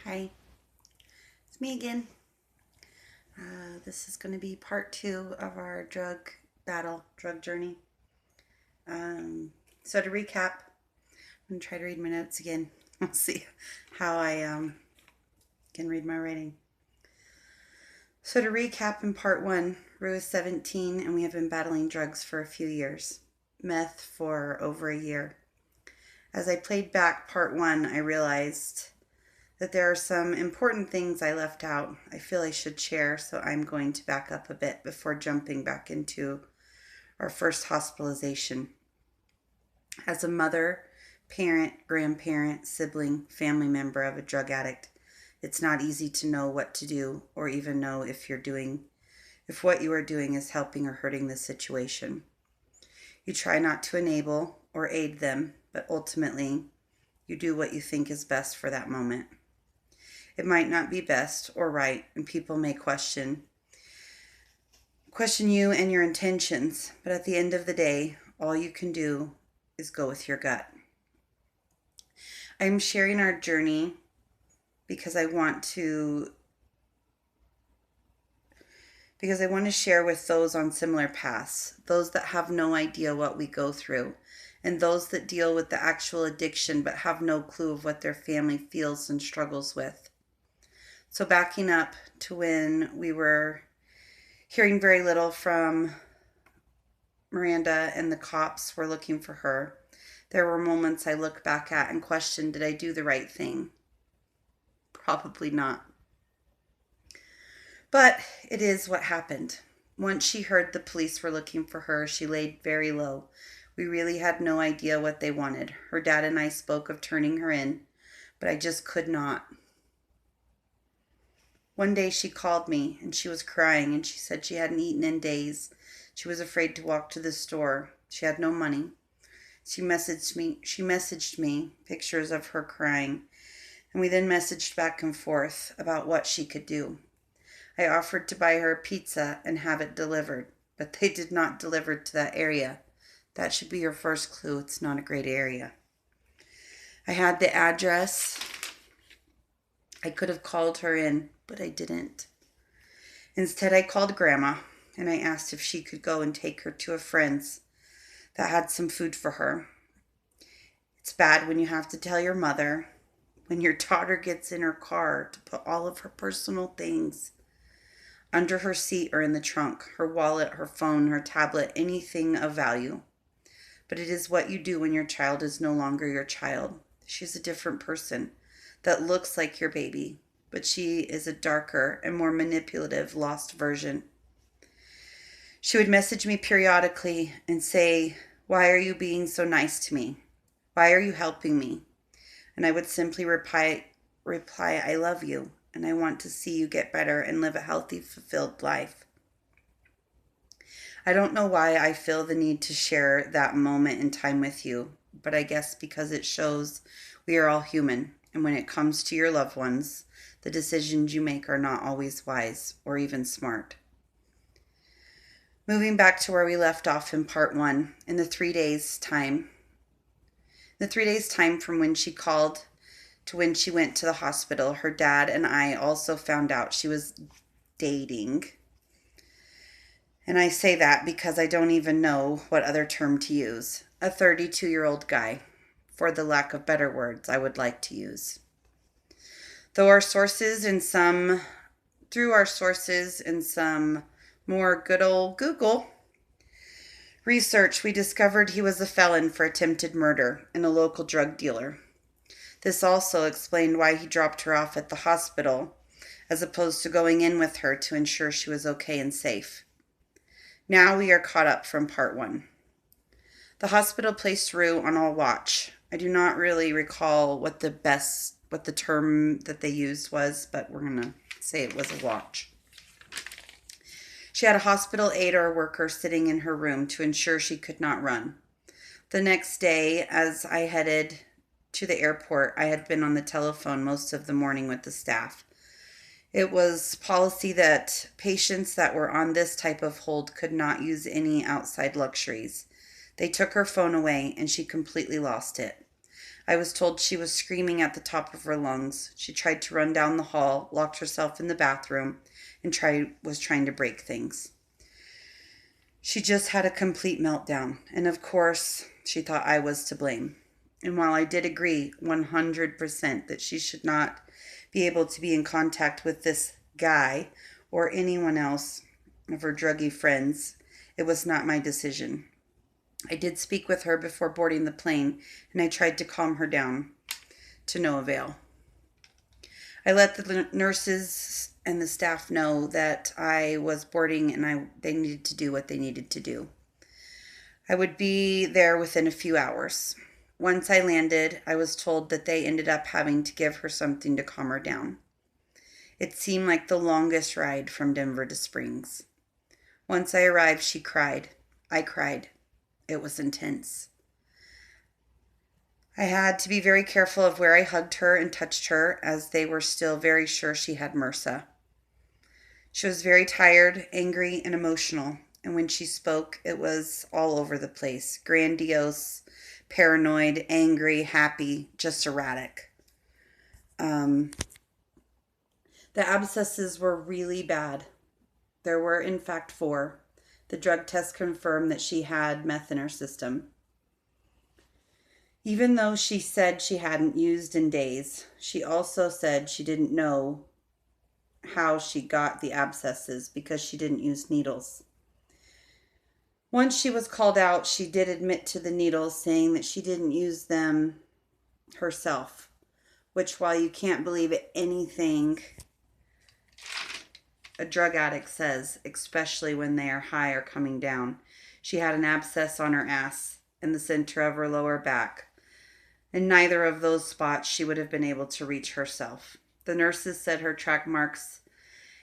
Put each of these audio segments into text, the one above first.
Hi, it's me again. This is going to be part two of our drug journey. Um, so to recap, I'm going to try to read my notes again. We'll see how I can read my writing. So to recap, in part one, Rue is 17 and we have been battling drugs for a few years. Meth for over a year. As I played back part one, I realized that there are some important things I left out I feel I should share, so I'm going to back up a bit before jumping back into our first hospitalization. As a mother, parent, grandparent, sibling, family member of a drug addict, it's not easy to know what to do or even know if what you are doing is helping or hurting the situation. You try not to enable or aid them, but ultimately you do what you think is best for that moment. It might not be best or right, and people may question you and your intentions, but at the end of the day, all you can do is go with your gut. I'm sharing our journey because I want to share with those on similar paths, those that have no idea what we go through, and those that deal with the actual addiction but have no clue of what their family feels and struggles with. So backing up to when we were hearing very little from Miranda and the cops were looking for her, there were moments I look back at and question, did I do the right thing? Probably not. But it is what happened. Once she heard the police were looking for her, she laid very low. We really had no idea what they wanted. Her dad and I spoke of turning her in, but I just could not. One day she called me and she was crying and she said she hadn't eaten in days. She was afraid to walk to the store. She had no money. She messaged me pictures of her crying, and we then messaged back and forth about what she could do. I offered to buy her a pizza and have it delivered, but they did not deliver to that area. That should be your first clue. It's not a great area. I had the address. I could have called her in, but I didn't. Instead, I called Grandma and I asked if she could go and take her to a friend's that had some food for her. It's bad when you have to tell your mother when your daughter gets in her car to put all of her personal things under her seat or in the trunk, her wallet, her phone, her tablet, anything of value. But it is what you do when your child is no longer your child. She's a different person that looks like your baby, but she is a darker and more manipulative, lost version. She would message me periodically and say, "Why are you being so nice to me? Why are you helping me?" And I would simply reply, "I love you and I want to see you get better and live a healthy, fulfilled life." I don't know why I feel the need to share that moment in time with you, but I guess because it shows we are all human, and when it comes to your loved ones, the decisions you make are not always wise or even smart. Moving back to where we left off in part one, in the 3 days time from when she called to when she went to the hospital, her dad and I also found out she was dating. And I say that because I don't even know what other term to use. A 32-year-old guy, for the lack of better words I would like to use. Though our sources and some, through our sources and some more good old Google research, we discovered he was a felon for attempted murder and a local drug dealer. This also explained why he dropped her off at the hospital as opposed to going in with her to ensure she was okay and safe. Now we are caught up from part one. The hospital placed Rue on all watch. I do not really recall what the term that they used was, but we're going to say it was a watch. She had a hospital aide or worker sitting in her room to ensure she could not run. The next day, as I headed to the airport, I had been on the telephone most of the morning with the staff. It was policy that patients that were on this type of hold could not use any outside luxuries. They took her phone away and she completely lost it. I was told she was screaming at the top of her lungs. She tried to run down the hall, locked herself in the bathroom, and was trying to break things. She just had a complete meltdown, and of course, she thought I was to blame. And while I did agree 100% that she should not be able to be in contact with this guy or anyone else of her druggy friends, it was not my decision. I did speak with her before boarding the plane, and I tried to calm her down, to no avail. I let the nurses and the staff know that I was boarding and they needed to do what they needed to do. I would be there within a few hours. Once I landed, I was told that they ended up having to give her something to calm her down. It seemed like the longest ride from Denver to Springs. Once I arrived, she cried. I cried. It was intense. I had to be very careful of where I hugged her and touched her, as they were still very sure she had MRSA. She was very tired, angry, and emotional, and when she spoke, it was all over the place. Grandiose, paranoid, angry, happy, just erratic. The abscesses were really bad. There were, in fact, 4. The drug test confirmed that she had meth in her system. Even though she said she hadn't used in days, she also said she didn't know how she got the abscesses because she didn't use needles. Once she was called out, she did admit to the needles, saying that she didn't use them herself, which, while you can't believe anything a drug addict says, especially when they are high or coming down, she had an abscess on her ass in the center of her lower back. In neither of those spots she would have been able to reach herself. The nurses said her track marks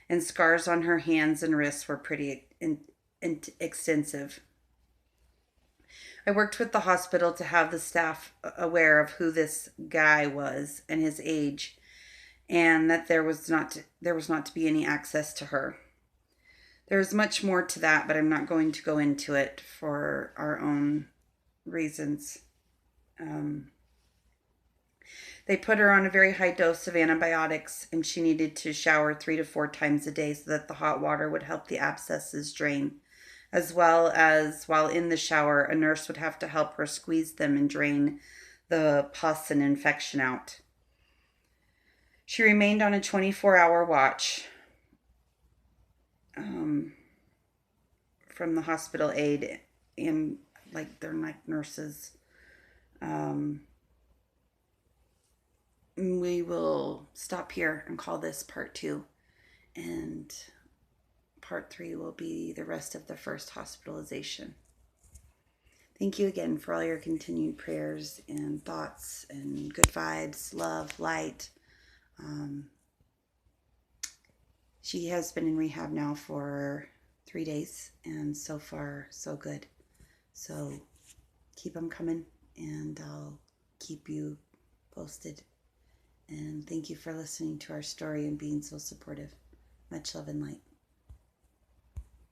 and scars on her hands and wrists were pretty extensive. I worked with the hospital to have the staff aware of who this guy was and his age, and that there was not to be any access to her. There's much more to that, but I'm not going to go into it for our own reasons. They put her on a very high dose of antibiotics, and she needed to shower 3 to 4 times a day so that the hot water would help the abscesses drain. As well as, while in the shower, a nurse would have to help her squeeze them and drain the pus and infection out. She remained on a 24-hour watch from the hospital aide, and they're like nurses. We will stop here and call this part 2, and part 3 will be the rest of the first hospitalization. Thank you again for all your continued prayers and thoughts and good vibes, love, light. She has been in rehab now for 3 days, and so far, so good. So keep them coming, and I'll keep you posted. And thank you for listening to our story and being so supportive. Much love and light.